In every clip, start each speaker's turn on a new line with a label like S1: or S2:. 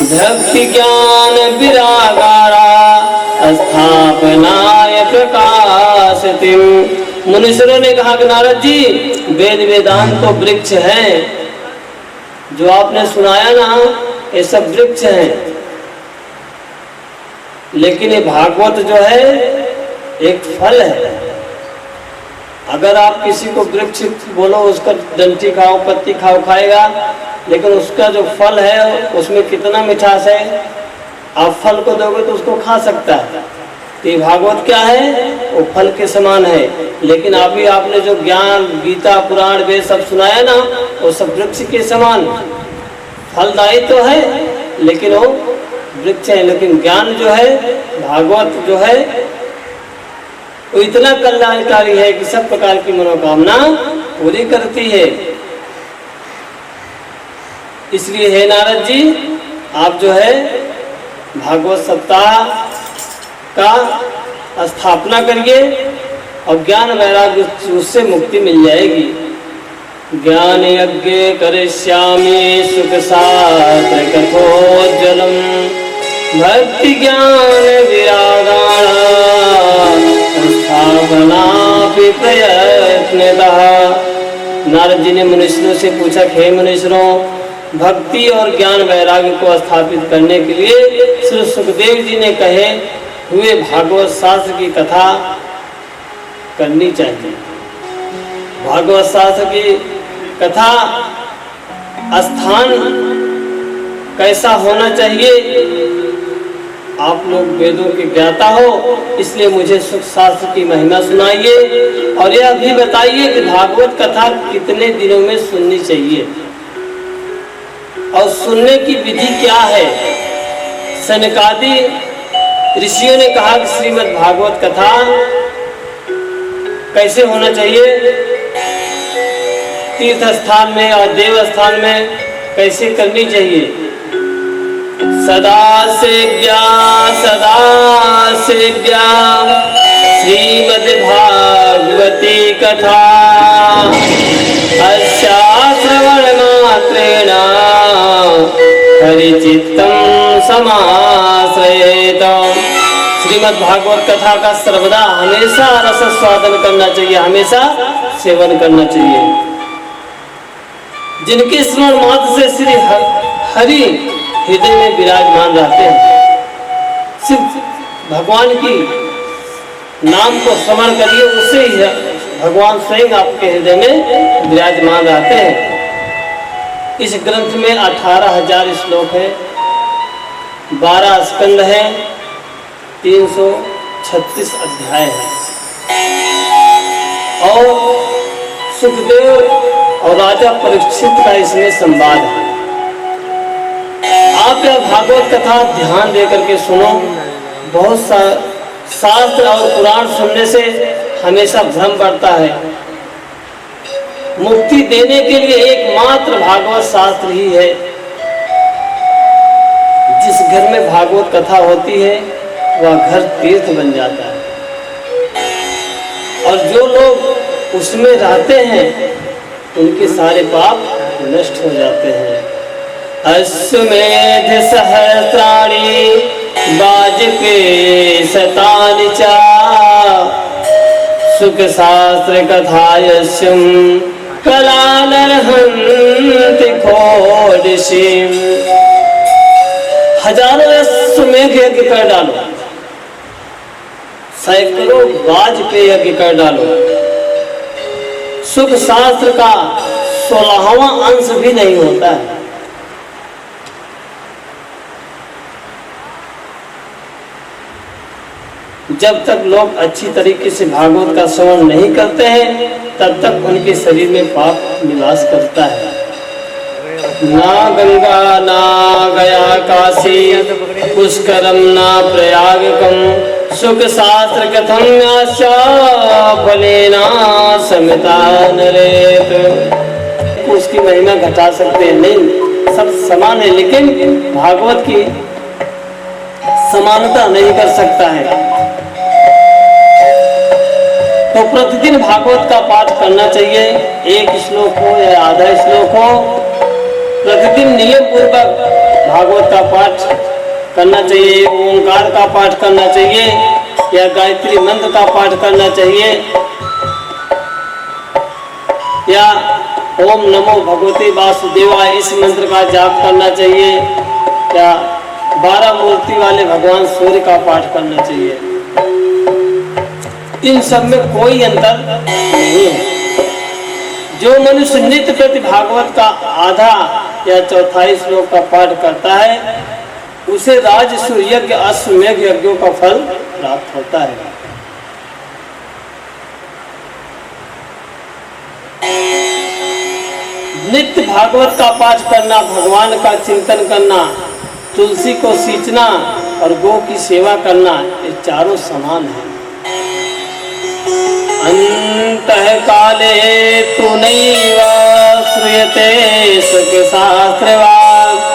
S1: भक्ति ज्ञान विरागारा स्थापनाय प्रकाशतिम। मुनीश्वरों ने कहा कि नारद जी, वेद वेदांत तो वृक्ष है, जो आपने सुनाया ना ये सब वृक्ष है, लेकिन ये भागवत जो है एक फल है। अगर आप किसी को वृक्ष बोलो, उसका डंठी खाओ पत्ती खाओ खाएगा, लेकिन उसका जो फल है उसमें कितना मिठास है, आप फल को दोगे तो उसको खा सकता है। तो ये भागवत क्या है, वो फल के समान है। लेकिन अभी आपने जो ज्ञान गीता पुराण वेद सब सुनाया ना, वो सब वृक्ष के समान फलदायी तो है, लेकिन वो वृक्ष है। लेकिन ज्ञान जो है, भागवत जो है, वो इतना कल्याणकारी है कि सब प्रकार की मनोकामना पूरी करती है। इसलिए हे नारद जी, आप जो है भागवत सप्ताह का स्थापना करिए और ज्ञान वैराग्य उससे मुक्ति मिल जाएगी। ज्ञान यज्ञ करिष्यामि सुख शास्त्र कथोज्ज्वलम भक्ति ज्ञान विरागाण स्थापनापि प्रयत्नतः। नारद जी ने मुनीश्वरों से पूछा, हे मुनीश्वरों, भक्ति और ज्ञान वैराग्य को स्थापित करने के लिए श्री सुखदेव जी ने कहे हुए भागवत शास्त्र की कथा करनी चाहिए। भागवत शास्त्र की कथा स्थान कैसा होना चाहिए, आप लोग वेदों के ज्ञाता हो, इसलिए मुझे सुख शास्त्र की महिमा सुनाइए और यह भी बताइए कि भागवत कथा कितने दिनों में सुननी चाहिए और सुनने की विधि क्या है। सनकादि ऋषियों ने कहा कि श्रीमद् भागवत कथा कैसे होना चाहिए, तीर्थ स्थान में और देव स्थान में कैसे करनी चाहिए। सदा सेव्या श्रीमद् भागवती कथा अस्या श्रवण मात्रेण हरिचित्तं समाश्रयेत। श्रीमद् भागवत कथा का सर्वदा हमेशा रस स्वादन करना चाहिए, हमेशा सेवन करना चाहिए। जिनके स्मरण मात्र से श्री हरि हृदय में विराजमान रहते हैं, सिर्फ भगवान की नाम को स्मरण करिए, उससे ही भगवान स्वयं आपके हृदय में विराजमान रहते हैं। इस ग्रंथ में 18,000 श्लोक है, 12 स्कंद है, 336 अध्याय है और सुखदेव और राजा परीक्षित का इसमें संवाद है। आप यह भागवत कथा ध्यान देकर के सुनो। बहुत सा शास्त्र और पुराण सुनने से हमेशा भ्रम बढ़ता है। मुक्ति देने के लिए एकमात्र भागवत शास्त्र ही है। जिस घर में भागवत कथा होती है वह घर तीर्थ बन जाता है और जो लोग उसमें रहते हैं उनके सारे पाप नष्ट हो जाते हैं। अश्वमेध सहस्राणि वाजपेयी शतानि च सुख शास्त्र कथायस्यं कलानर्हन्ति खोडिशीं। हजारों अश्वमेध यज्ञ कर डालो, सैकड़ों वाजपेयी यज्ञ कर डालो, सुख शास्त्र का 16वां अंश भी नहीं होता है। जब तक लोग अच्छी तरीके से भागवत का श्रवण नहीं करते हैं तब तक उनके शरीर में पाप निवास करता है। ना गंगा ना गया काशी पुष्करम ना प्रयागकम सुख शास्त्र कथम फलेना समिता नरेत। उसकी महिमा घटा सकते हैं नहीं, सब समान है, लेकिन भागवत की समानता नहीं कर सकता है। तो प्रतिदिन भागवत का पाठ करना चाहिए, एक श्लोक हो या आधा श्लोक हो, प्रतिदिन नियम पूर्वक भागवत का पाठ करना चाहिए, ओंकार का पाठ करना चाहिए या गायत्री मंत्र का पाठ करना चाहिए या ओम नमो भगवते वासुदेवाय इस मंत्र का जाप करना चाहिए या 12 मूर्ति वाले भगवान सूर्य का पाठ करना चाहिए। इन सब में कोई अंतर नहीं है। जो मनुष्य नित्य प्रति भागवत का आधा या चौथाई श्लोक का पाठ करता है उसे राजसूय यज्ञ अश्वमेध यज्ञों का फल प्राप्त होता है। नित्य भागवत का पाठ करना, भगवान का चिंतन करना, तुलसी को सींचना और गौ की सेवा करना, ये चारों समान है। अंतः काले तु नैव श्रूयते सुख शास्त्रवाक्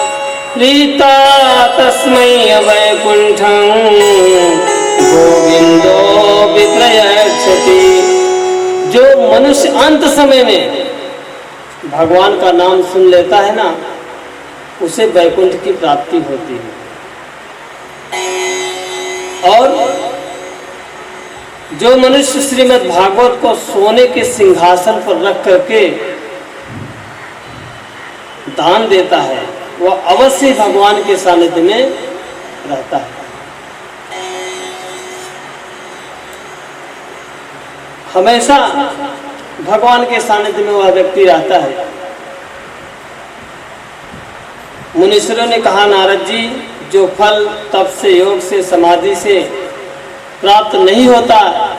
S1: प्रीता तस्मै वैकुंठं गोविंदो विप्रयच्छति। जो मनुष्य अंत समय में भगवान का नाम सुन लेता है ना, उसे वैकुंठ की प्राप्ति होती है। और जो मनुष्य श्रीमद् भागवत को सोने के सिंहासन पर रख करके दान देता है वह अवश्य भगवान के सानिध्य में रहता है। हमेशा भगवान के सानिध्य में वह व्यक्ति रहता है। मुनीश्वरों ने कहा, नारद जी, जो फल तप से, योग से, समाधि से प्राप्त नहीं होता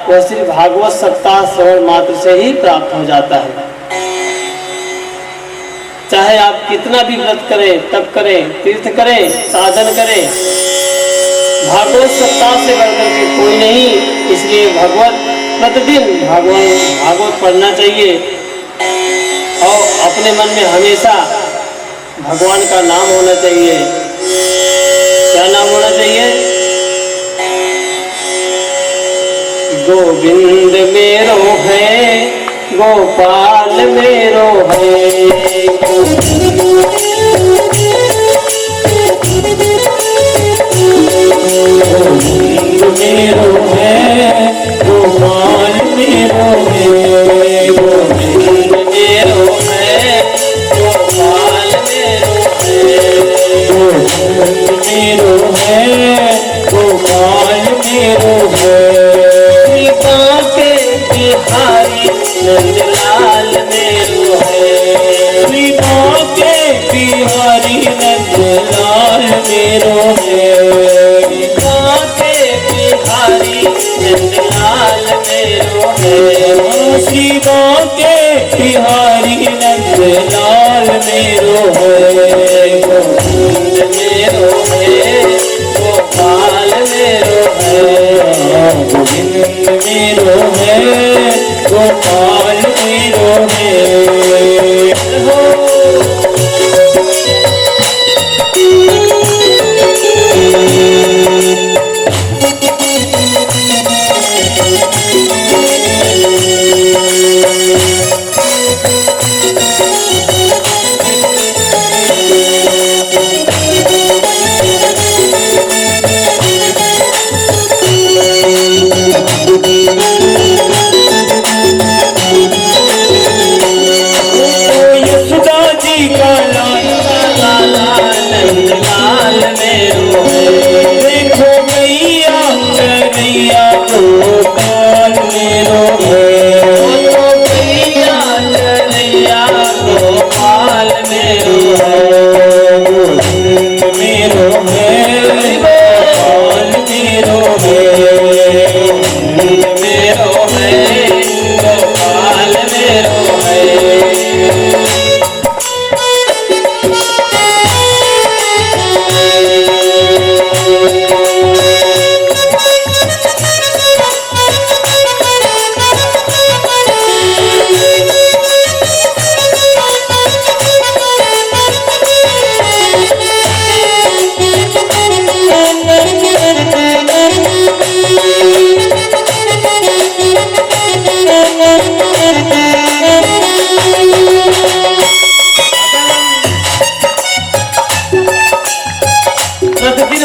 S1: वह सिर्फ भागवत सप्ताह श्रवण मात्र से ही प्राप्त हो जाता है। चाहे आप कितना भी व्रत करें, तप करें, तीर्थ करें, साधन करें, भागवत सप्ताह से बढ़कर के कोई नहीं। इसलिए प्रतिदिन भागवत पढ़ना चाहिए और अपने मन में हमेशा भगवान का नाम होना चाहिए। क्या नाम होना चाहिए? गोविंद मेरो है, गोपाल मेरो है, गोविंद मेरो है, गोपाल मेरो है, गोविंद मेरो है, गोपाल मेरो है, गोविंद मेरो है, गोपाल मेरो है, कृपा के बिहारी नंदलाल मेरो है, कृपा के बिहारी नंदलाल मेरो है, कृपा के बिहारी नंदलाल मेरो है, शिवा के बिहारी नंदलाल मेरो है, गोविंद मेरो है, गोपाल मेरो है, गोविंद मेरो है, गोपाल मेरो है।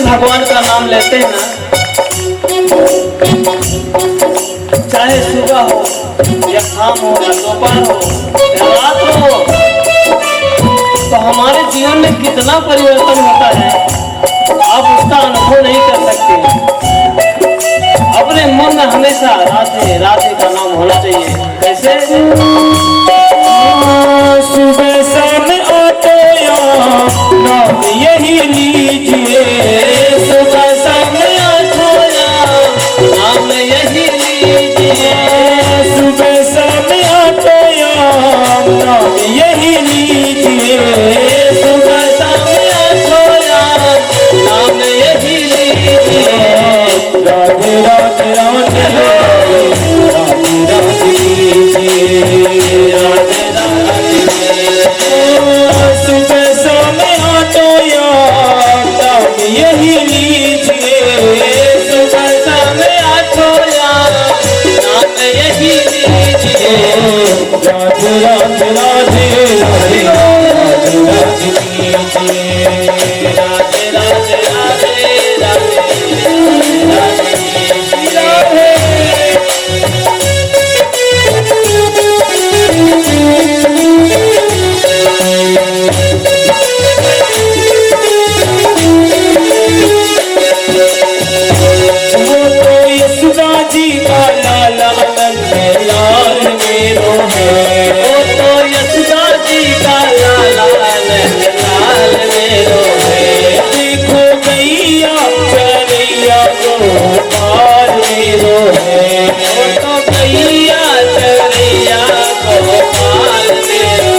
S1: भगवान का नाम लेते हैं ना, चाहे सुबह हो या शाम हो या दोपहर हो या रात हो, तो हमारे जीवन में कितना परिवर्तन होता है आप उसका अनुभव नहीं कर सकते। अपने मन में हमेशा राधे राधे का नाम होना चाहिए। कैसे?
S2: सुबह शाम आते नाम यही लीजिए,
S1: सुबह शाम आते नाम यही लीजिए,
S2: सुबह शाम आते नाम यही लीजिए,
S1: सुबह शाम आते नाम यही लीजिए।
S2: राधे राधे राधे राधे राधे लीजिए,
S1: राधे राधे
S2: सुबह शाम आते नाम यही लीजिए,
S1: सुबह शाम आते नाम यही लीजिए।
S2: राधे राधे राधे राधे राधे राधे लीजिए,
S1: राधे राधे राधे राधे राधे
S2: वो तो यशोदा जी का लाला नंद लाल मेरो है,
S1: वो तो यशोदा जी का लाला नंद लाल मेरो है।
S2: देखो गैया चरैया गोपाल मेरो है,
S1: वो तो गैया चरैया गोपाल मेरो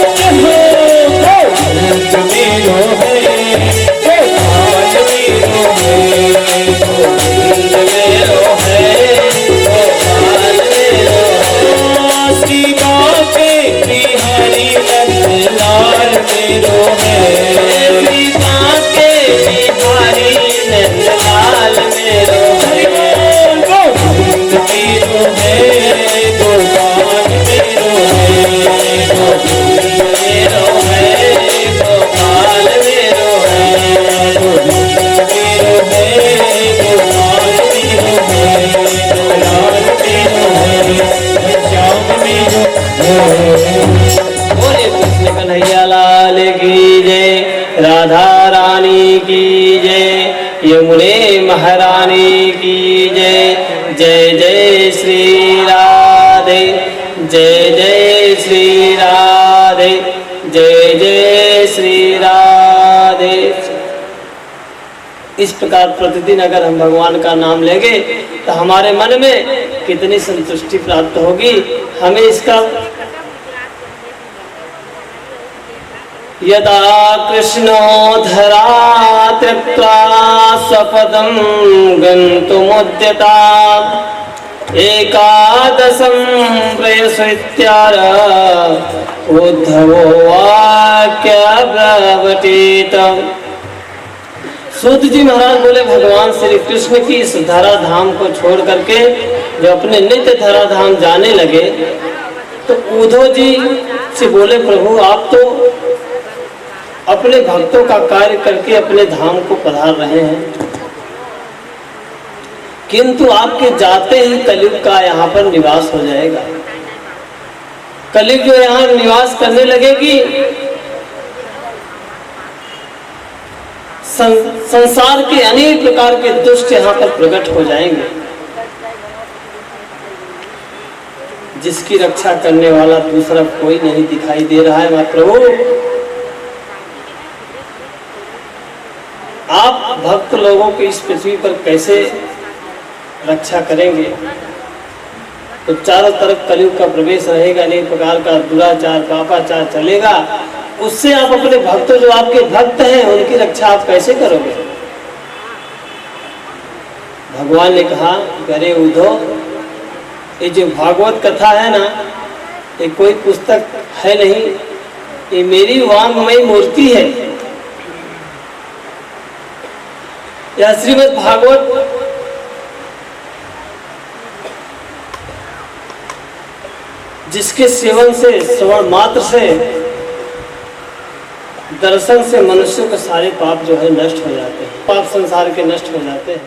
S2: गोविंद मेरो है, गोपाल मेरो है,
S1: गोविंद मेरो है, गोपाल मेरो है।
S2: शिवा के बिहारी नंद लाल मेरो है,
S1: सीता के बिहारी नंद लाल मेरो है।
S2: गोविंद मेरो है, गोपाल मेरो है,
S1: गोविंद मेरो है, गोपाल मेरो है।
S2: गोविंद मेरो है, गोपाल मेरो है, लाल मेरो है, श्याम मेरो है।
S1: बोले कृष्ण कन्हैया लाल की जय, राधा रानी की जय, यमुने महारानी की जय। जय जय श्री राधे, जय जय श्री राधे, जय जय श्री राधे। इस प्रकार प्रतिदिन अगर हम भगवान का नाम लेंगे तो हमारे मन में कितनी संतुष्टि प्राप्त होगी। हमें इसका यदा कृष्णो धरा त्यक्त्वा स्वपदं गन्तुमुद्यता एकादशं प्रयस्वित्यार उद्धवो वाक्यब्रवीत। सूत जी महाराज बोले भगवान श्री कृष्ण की इस धरा धाम को छोड़ करके जो अपने नित्य धरा धाम जाने लगे तो उद्धव जी से बोले प्रभु आप तो अपने भक्तों का कार्य करके अपने धाम को पधार रहे हैं, किंतु आपके जाते ही कलयुग का यहाँ पर निवास हो जाएगा। कलयुग जो यहाँ निवास करने लगेगी, संसार के अनेक प्रकार के दुष्ट यहाँ पर प्रकट हो जाएंगे। जिसकी रक्षा करने वाला दूसरा कोई नहीं दिखाई दे रहा है। प्रभु आप भक्त लोगों को इस पृथ्वी पर कैसे रक्षा करेंगे? तो चारों तरफ कलयुग का प्रवेश रहेगा, अनेक प्रकार का दुराचार पापाचार चलेगा। उससे आप अपने भक्तों जो आपके भक्त हैं उनकी रक्षा आप कैसे करोगे? भगवान ने कहा अरे उद्धव, ये जो भागवत कथा है ना, ये कोई पुस्तक है नहीं, ये मेरी वांगमयी मूर्ति है। यह श्रीमद् भागवत जिसके सेवन से श्रवण मात्र से दर्शन से मनुष्य के सारे पाप जो है नष्ट हो जाते हैं, पाप संसार के नष्ट हो जाते हैं।